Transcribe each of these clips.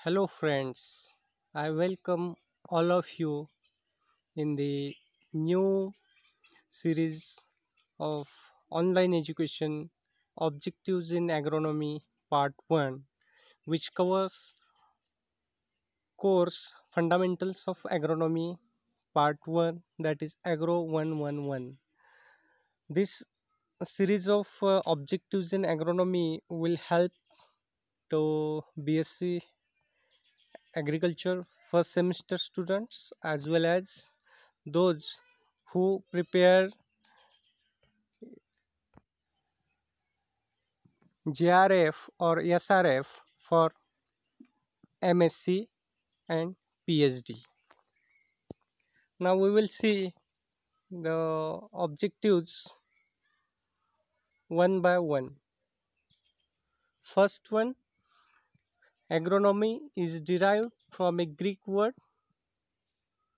Hello friends, I welcome all of you in the new series of online education objectives in agronomy part 1, which covers course Fundamentals of Agronomy part 1, that is Agro 111. This series of objectives in agronomy will help to B.Sc agriculture first semester students as well as those who prepare JRF or SRF for M.Sc and PhD. Now we will see the objectives one by one. First one, agronomy is derived from a Greek word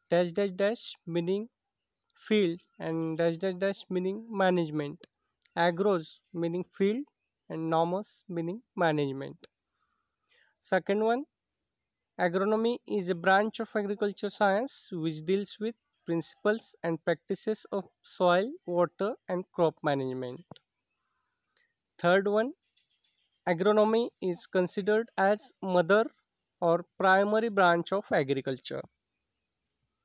dash dash dash meaning field and dash dash dash meaning management. Agros meaning field and nomos meaning management. Second one, agronomy is a branch of agriculture science which deals with principles and practices of soil, water, and crop management. Third one, agronomy is considered as mother or primary branch of agriculture.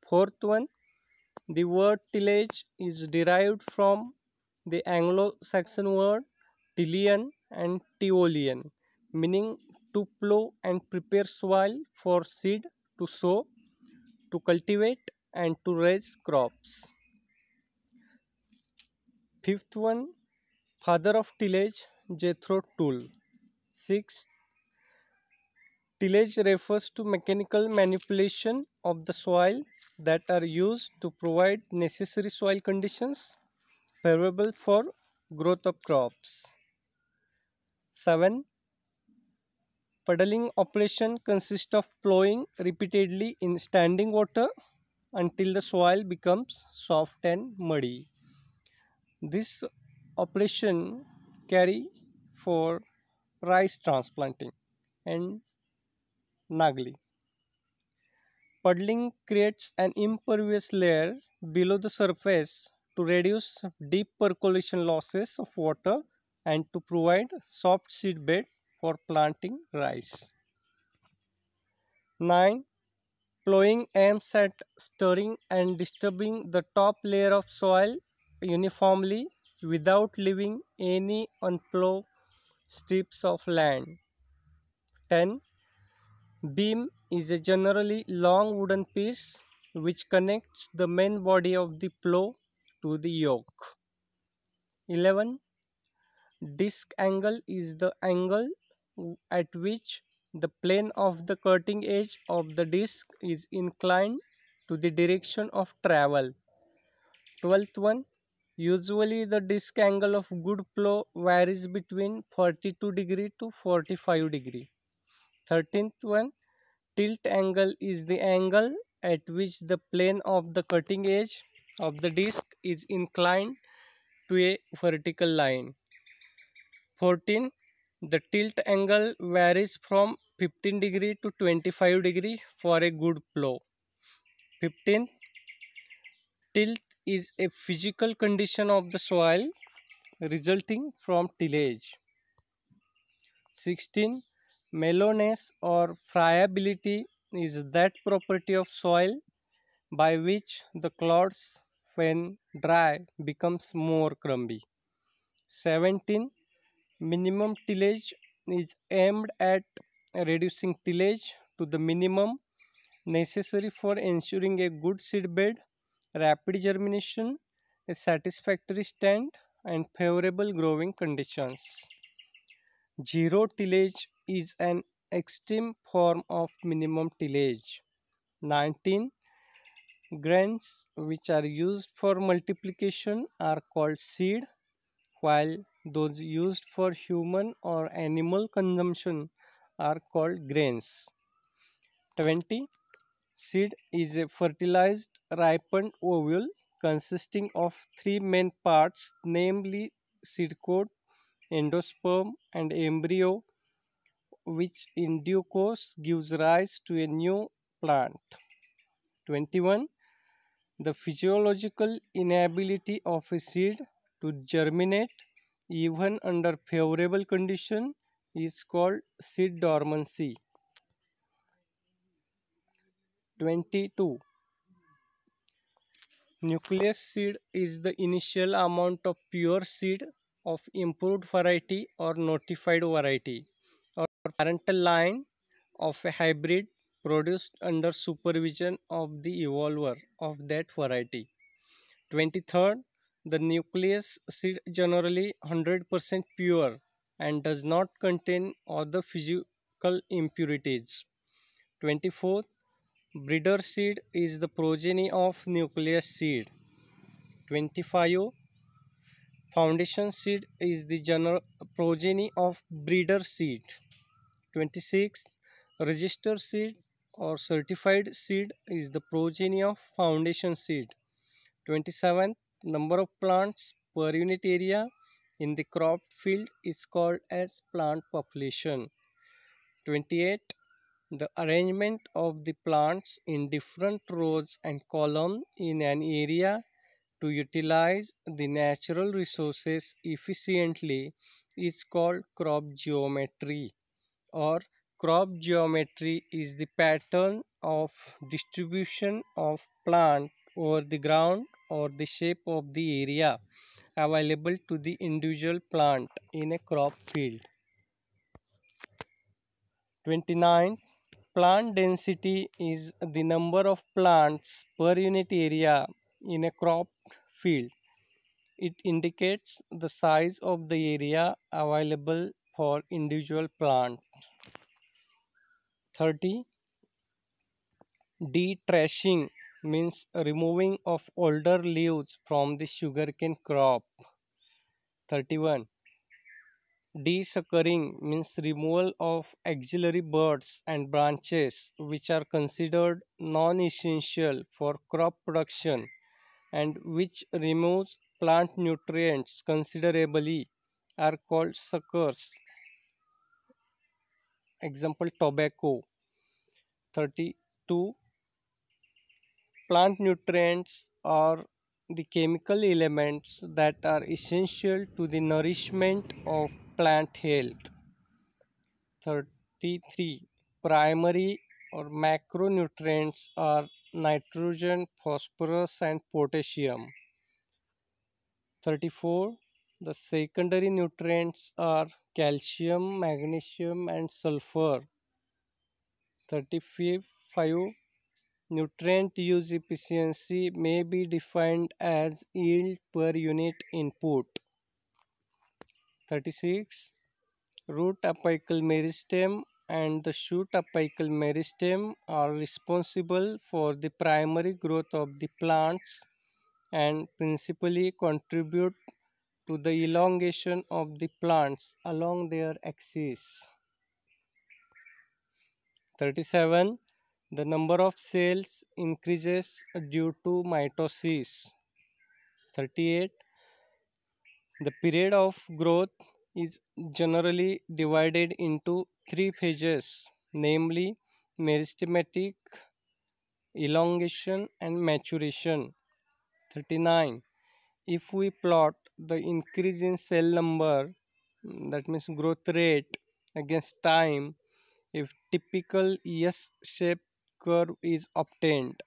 Fourth one, the word tillage is derived from the Anglo-Saxon word tillion and tiolian, meaning to plow and prepare soil for seed to sow, to cultivate and to raise crops. Fifth one, father of tillage, Jethro Tull. Sixth, tillage refers to mechanical manipulation of the soil that are used to provide necessary soil conditions favorable for growth of crops. 7. Puddling operation consists of plowing repeatedly in standing water until the soil becomes soft and muddy. This operation carry for rice transplanting and nagli. Puddling creates an impervious layer below the surface to reduce deep percolation losses of water and to provide soft seed bed for planting rice. 9. Plowing aims at stirring and disturbing the top layer of soil uniformly without leaving any unplowed strips of land. 10. Beam is a generally long wooden piece which connects the main body of the plow to the yoke. 11. Disc angle is the angle at which the plane of the cutting edge of the disc is inclined to the direction of travel. 12th one, usually the disc angle of good plow varies between 42 degree to 45 degree. 13th one, tilt angle is the angle at which the plane of the cutting edge of the disc is inclined to a vertical line. 14. The tilt angle varies from 15 degree to 25 degree for a good plow. 15. Tilt is a physical condition of the soil resulting from tillage. 16. Mellowness or friability is that property of soil by which the clods when dry becomes more crumbly. 17. Minimum tillage is aimed at reducing tillage to the minimum necessary for ensuring a good seed bed, rapid germination, a satisfactory stand, and favorable growing conditions. Zero tillage is an extreme form of minimum tillage. 19. Grains which are used for multiplication are called seed, while those used for human or animal consumption are called grains. 20. Seed is a fertilized ripened ovule consisting of three main parts, namely seed coat, endosperm, and embryo, which in due course gives rise to a new plant. 21. The physiological inability of a seed to germinate even under favorable condition is called seed dormancy. 22. Nucleus seed is the initial amount of pure seed of improved variety or notified variety or parental line of a hybrid produced under supervision of the evolver of that variety. 23rd. The nucleus seed generally 100% pure and does not contain other physical impurities. 24th. Breeder seed is the progeny of nucleus seed. 25. Foundation seed is the general progeny of breeder seed. 26. Registered seed or certified seed is the progeny of foundation seed. 27. Number of plants per unit area in the crop field is called as plant population. 28. The arrangement of the plants in different rows and columns in an area to utilize the natural resources efficiently is called crop geometry, or crop geometry is the pattern of distribution of plant over the ground or the shape of the area available to the individual plant in a crop field. 29. Plant density is the number of plants per unit area in a crop field. It indicates the size of the area available for individual plant. 30. Detrashing means removing of older leaves from the sugarcane crop. 31. Desuckering means removal of auxiliary buds and branches which are considered non-essential for crop production and which removes plant nutrients considerably are called suckers. Example, tobacco. 32. Plant nutrients are the chemical elements that are essential to the nourishment of plant health. 33. Primary or macronutrients are nitrogen, phosphorus and potassium. 34. The secondary nutrients are calcium, magnesium and sulfur. 35. Nutrient use efficiency may be defined as yield per unit input. 36. Root apical meristem and the shoot apical meristem are responsible for the primary growth of the plants and principally contribute to the elongation of the plants along their axis. 37. The number of cells increases due to mitosis. 38. The period of growth is generally divided into three phases, namely meristematic, elongation and maturation. 39. If we plot the increase in cell number, that means growth rate, against time, if typical S-shaped curve is obtained,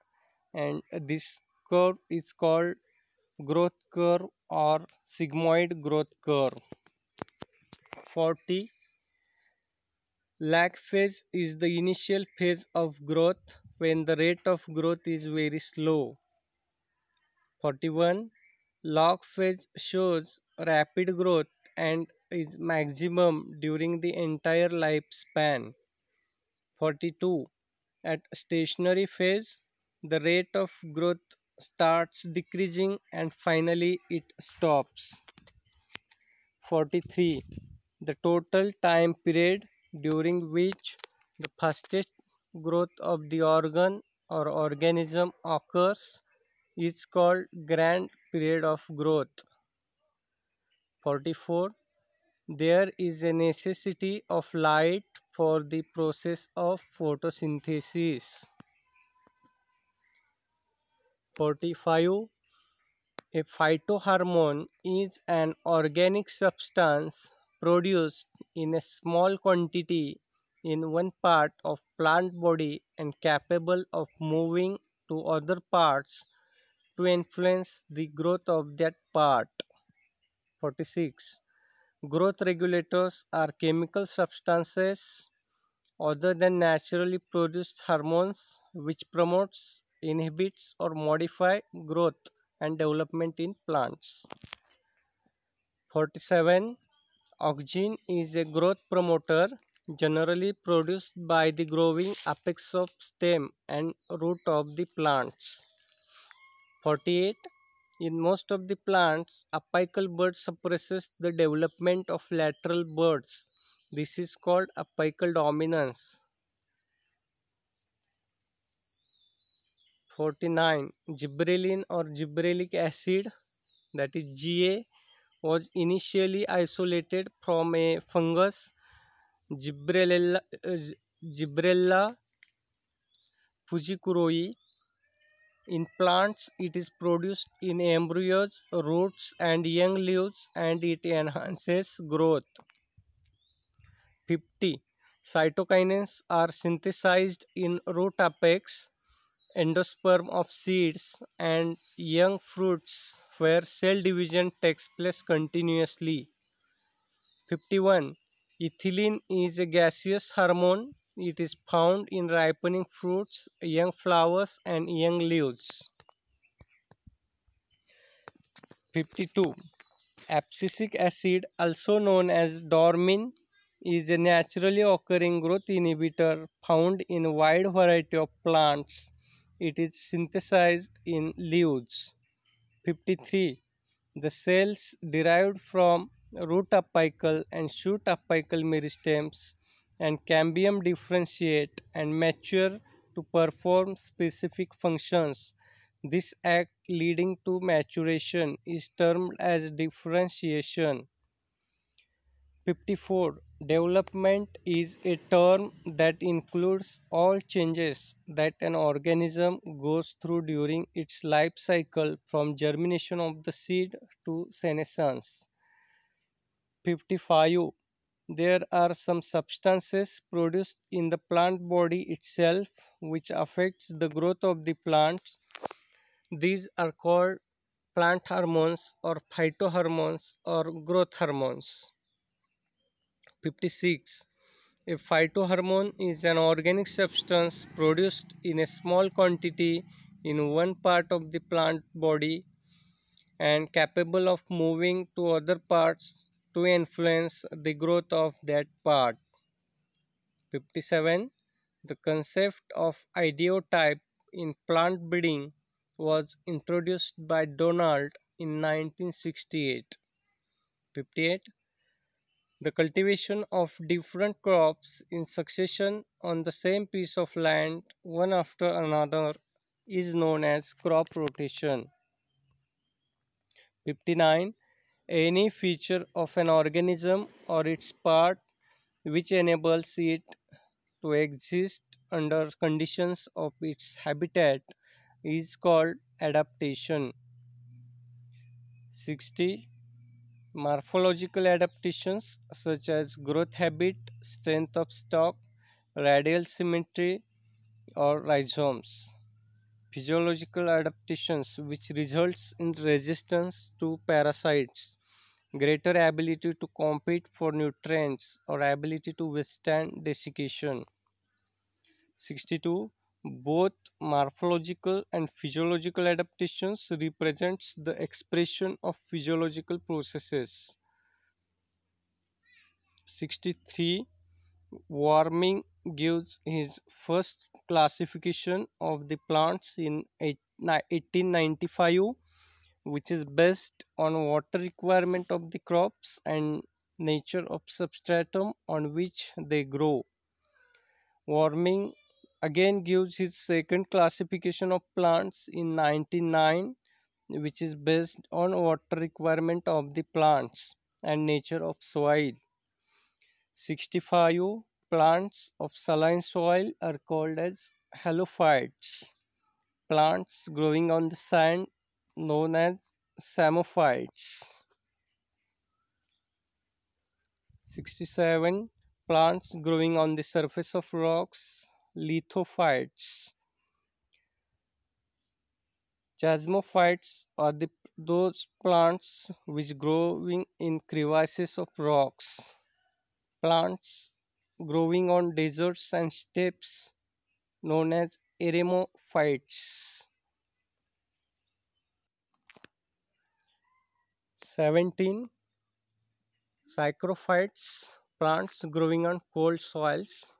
and this curve is called growth curve or sigmoid growth curve. 40. Lag phase is the initial phase of growth when the rate of growth is very slow. 41. Log phase shows rapid growth and is maximum during the entire lifespan. 42. At stationary phase, the rate of growth starts decreasing and finally it stops. 43. The total time period during which the fastest growth of the organ or organism occurs is called grand period of growth. 44. There is a necessity of light for the process of photosynthesis. 45. A phytohormone is an organic substance produced in a small quantity in one part of plant body and capable of moving to other parts to influence the growth of that part. 46. Growth regulators are chemical substances other than naturally produced hormones which promotes, inhibits or modify growth and development in plants. 47. Oxygen is a growth promoter generally produced by the growing apex of stem and root of the plants. 48. In most of the plants, apical bud suppresses the development of lateral buds. This is called apical dominance. 49. Gibberellin or gibberellic acid, that is Ga, was initially isolated from a fungus Gibberella fujikuroi. In plants, it is produced in embryos, roots, and young leaves, and it enhances growth. 50. Cytokinins are synthesized in root apex, endosperm of seeds, and young fruits where cell division takes place continuously. 51. Ethylene is a gaseous hormone. It is found in ripening fruits, young flowers, and young leaves. 52. Abscisic acid, also known as dormin, is a naturally occurring growth inhibitor found in a wide variety of plants. It is synthesized in leaves. 53. The cells derived from root apical and shoot apical meristems and cambium differentiate and mature to perform specific functions. This act leading to maturation is termed as differentiation. 54. Development is a term that includes all changes that an organism goes through during its life cycle from germination of the seed to senescence. 55. There are some substances produced in the plant body itself which affects the growth of the plant. These are called plant hormones or phytohormones or growth hormones. 56. A phytohormone is an organic substance produced in a small quantity in one part of the plant body and capable of moving to other parts to influence the growth of that part. 57. The concept of idiotype in plant breeding was introduced by Donald in 1968. 58. The cultivation of different crops in succession on the same piece of land, one after another, is known as crop rotation. 59. Any feature of an organism or its part which enables it to exist under conditions of its habitat is called adaptation. 60. Morphological adaptations such as growth habit, strength of stalk, radial symmetry, or rhizomes. Physiological adaptations which results in resistance to parasites, greater ability to compete for nutrients, or ability to withstand desiccation. 62. Both morphological and physiological adaptations represents the expression of physiological processes. 63. Warming gives his first classification of the plants in 1895, which is based on water requirement of the crops and nature of substratum on which they grow. Warming again gives his second classification of plants in 1909, which is based on water requirement of the plants and nature of soil. 65. Plants of saline soil are called as halophytes. Plants growing on the sand known as samophytes. 67. Plants growing on the surface of rocks, lithophytes. Chasmophytes are those plants which growing in crevices of rocks. Plants growing on deserts and steppes known as eremophytes. 17. Psychrophytes, plants growing on cold soils.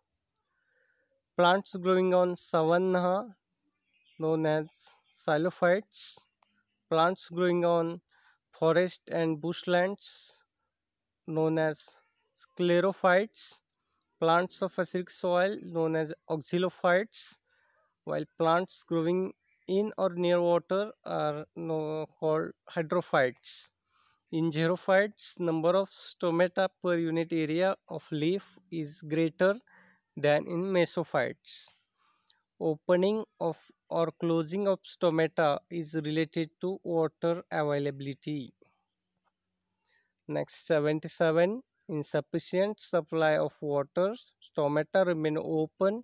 Plants growing on savanna known as xylophytes. Plants growing on forest and bushlands known as sclerophytes. Plants of acidic soil known as auxilophytes, while plants growing in or near water are called hydrophytes. In xerophytes, number of stomata per unit area of leaf is greater than in mesophytes. Opening of or closing of stomata is related to water availability. Next, 77. Insufficient supply of water, stomata remain open,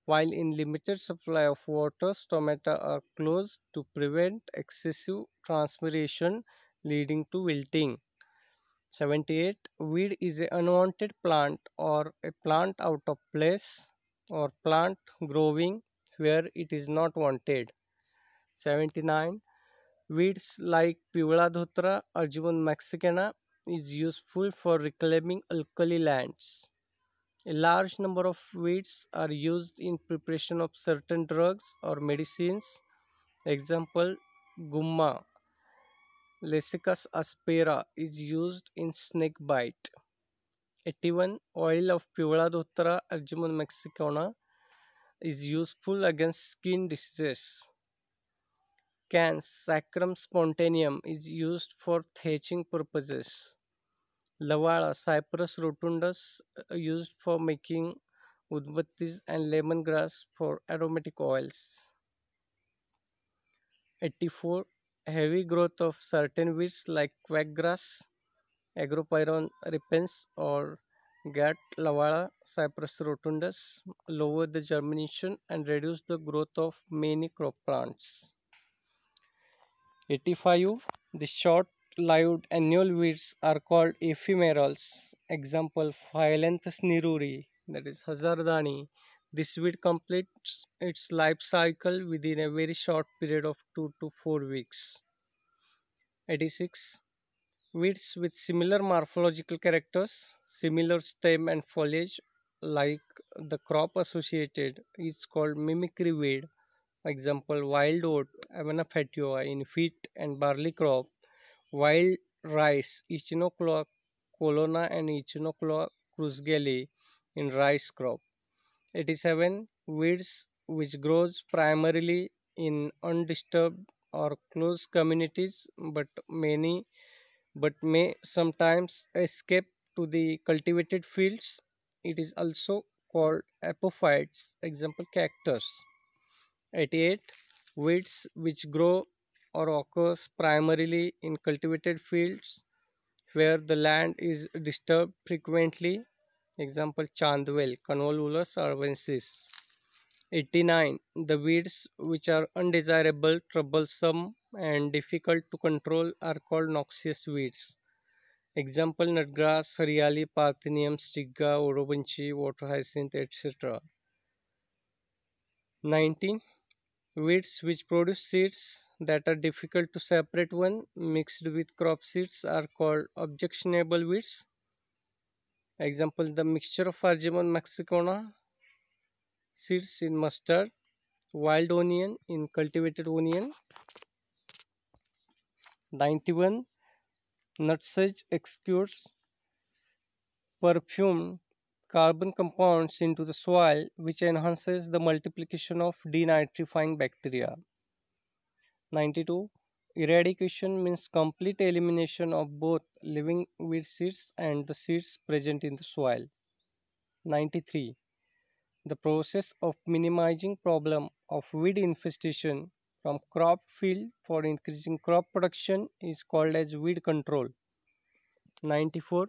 while in limited supply of water, stomata are closed to prevent excessive transpiration leading to wilting. 78. Weed is an unwanted plant or a plant out of place or plant growing where it is not wanted. 79. Weeds like Piwala Dhotra, Arjun mexicana is useful for reclaiming alkali lands. A large number of weeds are used in preparation of certain drugs or medicines. Example, gumma, Lessicus aspera is used in snake bite. 81. Oil of Piwala Dhotra, Arjun mexicana is useful against skin diseases. Cans, Saccharum spontaneum is used for thatching purposes. Lavala, Cyprus rotundus used for making udbattis and lemongrass for aromatic oils. 84. Heavy growth of certain weeds like quackgrass, Agropyron repens or Gat Lavala, Cyprus rotundus lower the germination and reduce the growth of many crop plants. 85. The short-lived annual weeds are called ephemerals. Example, Phyllanthus niruri, that is hazardani. This weed completes its life cycle within a very short period of 2 to 4 weeks. 86. Weeds with similar morphological characters, similar stem and foliage like the crop associated is called mimicry weed. Example, wild oat, Avena fatioa in wheat and barley crop, wild rice, Echinocloa colonna and Echinocloa cruzgelli in rice crop. 87. Weeds which grows primarily in undisturbed or close communities but may sometimes escape to the cultivated fields. It is also called apophytes. Example, cactus. 88. Weeds which grow or occurs primarily in cultivated fields where the land is disturbed frequently. Example, chandwell, Convolvulus arvensis. 89. The weeds which are undesirable, troublesome and difficult to control are called noxious weeds. Example, nutgrass, hariali, parthenium, striga, orobanchi, water hyacinth, etc. 19. Weeds which produce seeds that are difficult to separate when mixed with crop seeds are called objectionable weeds. Example, the mixture of Argemon mexicana seeds in mustard, wild onion in cultivated onion. 91. Nutsedge exudes perfumed carbon compounds into the soil which enhances the multiplication of denitrifying bacteria. 92. Eradication means complete elimination of both living weed seeds and the seeds present in the soil. 93. The process of minimizing problem of weed infestation from crop field for increasing crop production is called as weed control. 94.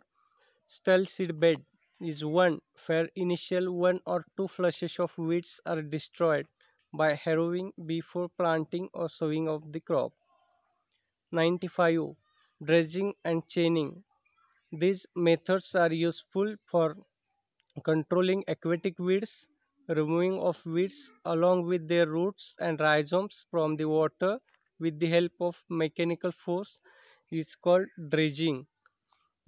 Stall seed bed is one where initial one or two flushes of weeds are destroyed by harrowing before planting or sowing of the crop. 95. Dredging and chaining. These methods are useful for controlling aquatic weeds, removing of weeds along with their roots and rhizomes from the water with the help of mechanical force is called dredging.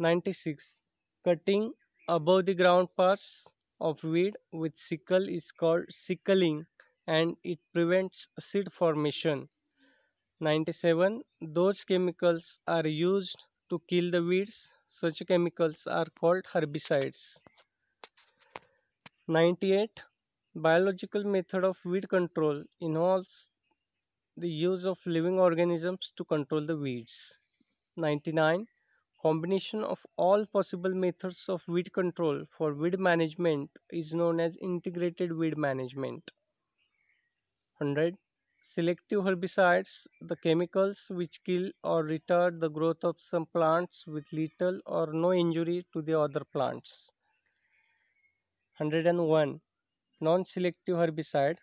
96. Cutting above the ground parts of weed with sickle is called sickling and it prevents seed formation. 97. Those chemicals are used to kill the weeds. Such chemicals are called herbicides. 98. Biological method of weed control involves the use of living organisms to control the weeds. 99. Combination of all possible methods of weed control for weed management is known as integrated weed management. 100. Selective herbicides, the chemicals which kill or retard the growth of some plants with little or no injury to the other plants. 101. Non-selective herbicide.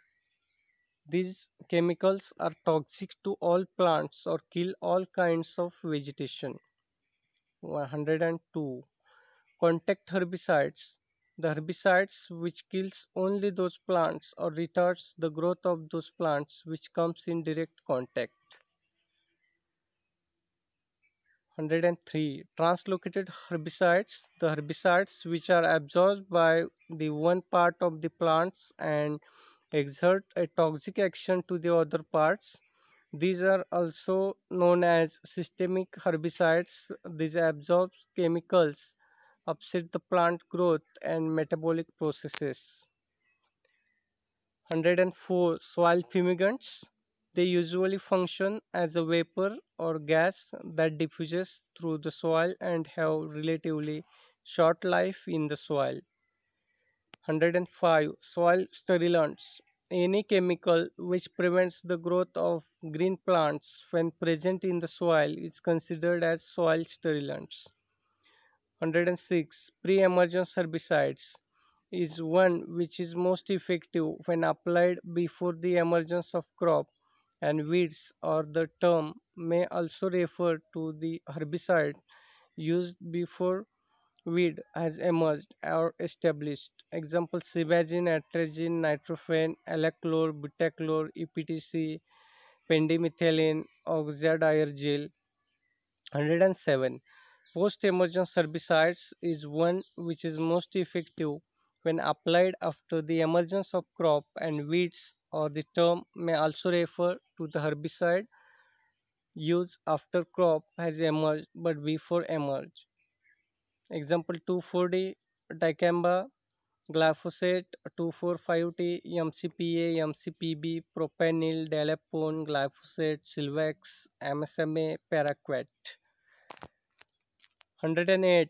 These chemicals are toxic to all plants or kill all kinds of vegetation. 102. Contact herbicides. The herbicides which kills only those plants or retards the growth of those plants which comes in direct contact. 103. Translocated herbicides. The herbicides which are absorbed by the one part of the plants and exert a toxic action to the other parts. These are also known as systemic herbicides. These absorb chemicals, upset the plant growth and metabolic processes. 104. Soil fumigants. They usually function as a vapor or gas that diffuses through the soil and have relatively short life in the soil. 105. Soil sterilants. Any chemical which prevents the growth of green plants when present in the soil is considered as soil sterilants. 106. Pre-emergence herbicides is one which is most effective when applied before the emergence of crop and weeds, or the term may also refer to the herbicide used before weed has emerged or established. Example: sebazine, atrazine, nitrofen, alachlor, butachlor, EPTC, pendimethalin, oxadiazole. 107. Post-emergence herbicides is one which is most effective when applied after the emergence of crop and weeds, or the term may also refer to the herbicide used after crop has emerged but before emerged. Example: 2,4-D dicamba, glyphosate, 2,4,5-T, MCPA, MCPB, propanil, dalapone, glyphosate, Silvex, MSMA, paraquat. 108.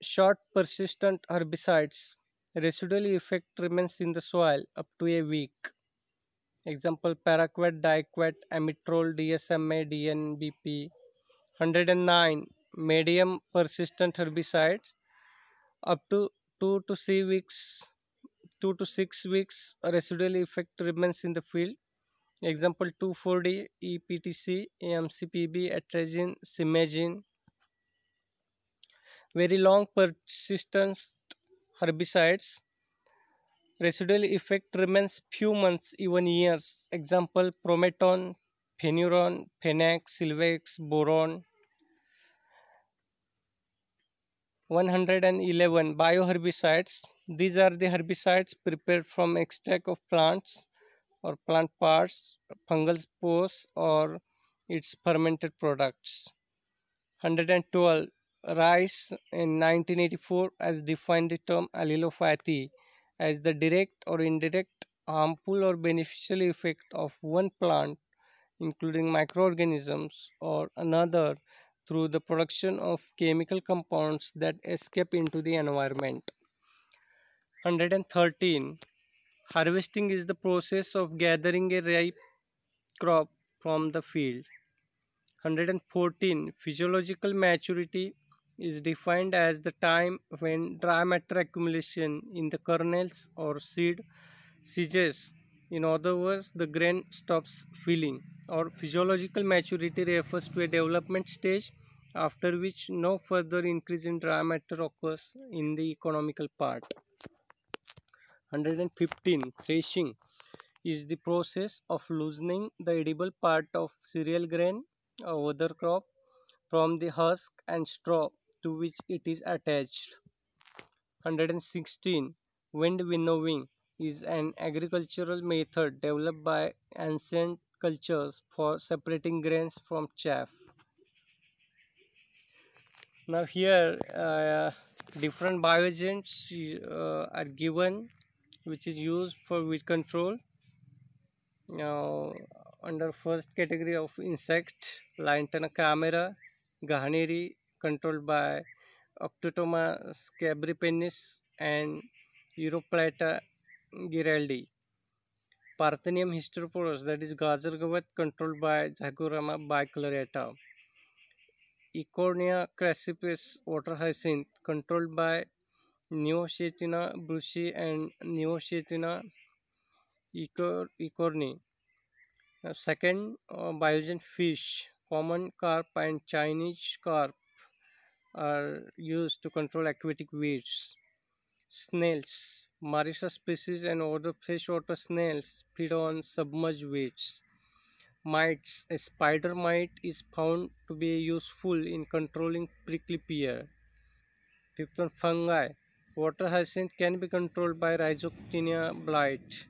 Short persistent herbicides. Residual effect remains in the soil up to a week. Example: paraquat, diquat, amitrole, DSMA, DNBP. 109. Medium persistent herbicides. Up to 2 to 3 weeks 2 to 6 weeks residual effect remains in the field. Example: 2,4-D, EPTC, MCPB, atrazine, simazine. Very long persistence herbicides. Residual effect remains few months, even years. Example: prometon, phenuron, phenac, silvex, boron. 111. Bioherbicides. These are the herbicides prepared from extract of plants or plant parts, fungal spores, or its fermented products. 112. Rice in 1984 has defined the term allelopathy as the direct or indirect harmful or beneficial effect of one plant, including microorganisms, or another through the production of chemical compounds that escape into the environment. 113. Harvesting is the process of gathering a ripe crop from the field. 114. Physiological maturity is defined as the time when dry matter accumulation in the kernels or seed ceases. In other words, the grain stops filling. Or physiological maturity refers to a development stage after which no further increase in dry matter occurs in the economical part. 115. Threshing is the process of loosening the edible part of cereal grain or other crop from the husk and straw to which it is attached. 116. Wind winnowing is an agricultural method developed by ancient cultures for separating grains from chaff. Now here different bioagents are given which is used for weed control. Now under first category of insect, Lantana camera, Gahaneri controlled by Octotoma scabripennis and Europlata giraldi. Parthenium hysteroporus, that is Gajargavat, controlled by Zagorama bicolorata. Ecornia crassipes water hyacinth, controlled by Neoschatina brucei and Neoschatina ecorni. Second, biogen fish, common carp and Chinese carp are used to control aquatic weeds. Snails, Marisa species and other freshwater snails feed on submerged weeds. Mites, a spider mite is found to be useful in controlling prickly pear. Fifth one, fungi. Water hyacinth can be controlled by Rhizoctinia blight.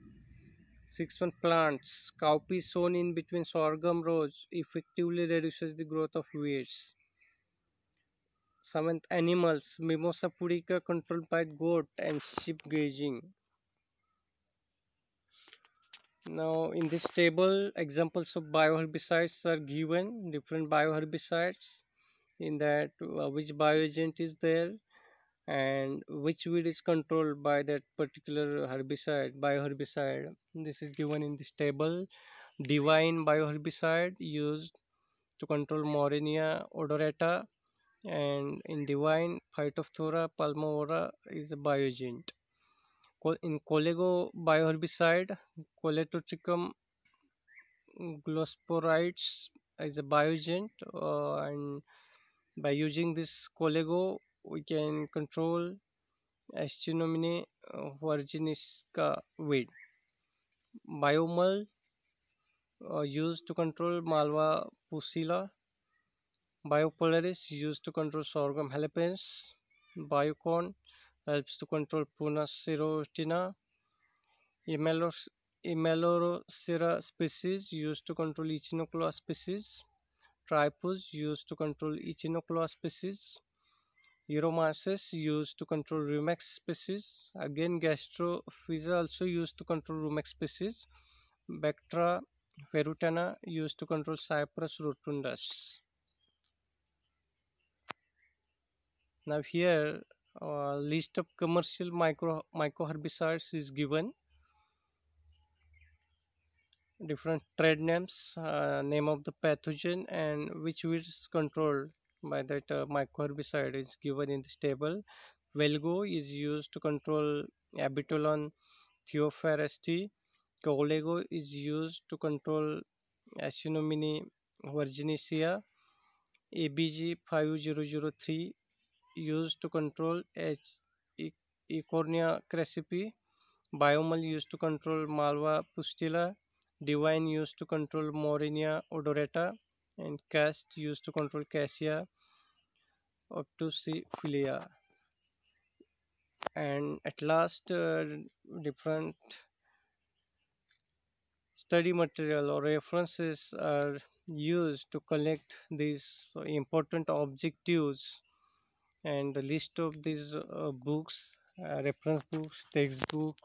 Sixth one, plants. Cowpea sown in between sorghum rows effectively reduces the growth of weeds. Seventh, animals. Mimosa pudica controlled by goat and sheep grazing. Now in this table examples of bioherbicides are given, different bioherbicides, in that which bioagent is there and which weed is controlled by that particular bioherbicide. This is given in this table. Divine bioherbicide used to control Morenia odorata, and in Divine Phytophthora palmivora is a bioagent. In Colego bioherbicide, Coletotrichum glosporides is a bioagent, and by using this Colego we can control Astronomine virginisca weed. Biomul used to control Malva pusilla. Biopolaris used to control sorghum halepense. Biocon helps to control Prunus serotina. Emelorocera species used to control Echinoclea species. Tripus used to control Echinoclea species. Euromaces used to control Rumex species. Again, Gastrophysa also used to control Rumex species. Bactra ferrutana used to control Cyprus rotundus. Now here list of commercial mycoherbicides is given. Different trade names, name of the pathogen and which weeds controlled by that mycoherbicide is given in this table. Velgo is used to control Abitolon theophrasti. Colego is used to control Acinomini virginicea. ABG 5003 used to control Ecornia crassipi. Biomal used to control Malva pustilla. Divine used to control Morenia odorata, and Cast used to control Cassia obtusiphilia. And at last, different study material or references are used to collect these important objectives, and the list of these books, reference books, textbook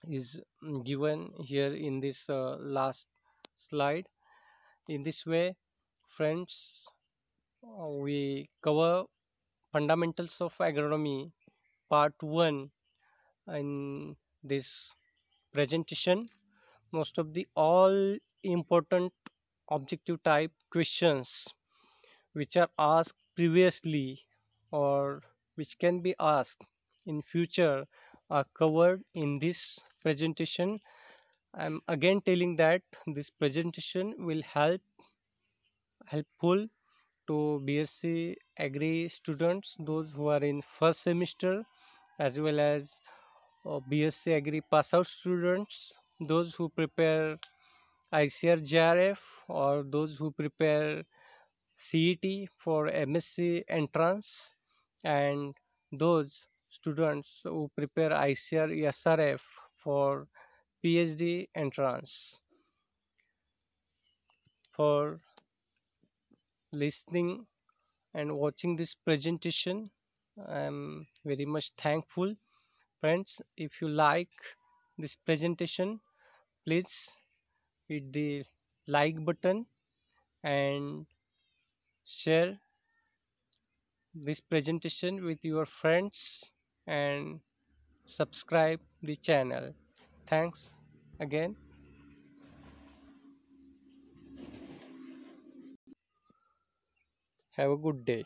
is given here in this last slide. In this way, friends, we cover fundamentals of agronomy part 1, in this presentation. Most of the all important objective type questions which are asked previously or which can be asked in future are covered in this presentation. I'm again telling that this presentation will helpful to B.Sc Agri students, those who are in first semester, as well as B.Sc Agri pass out students, those who prepare ICAR JRF, or those who prepare CET for M.Sc entrance, and those students who prepare ICAR SRF for PhD entrance. For listening and watching this presentation, I am very much thankful. Friends, if you like this presentation, please hit the like button and share this presentation with your friends and subscribe the channel. Thanks again. Have a good day.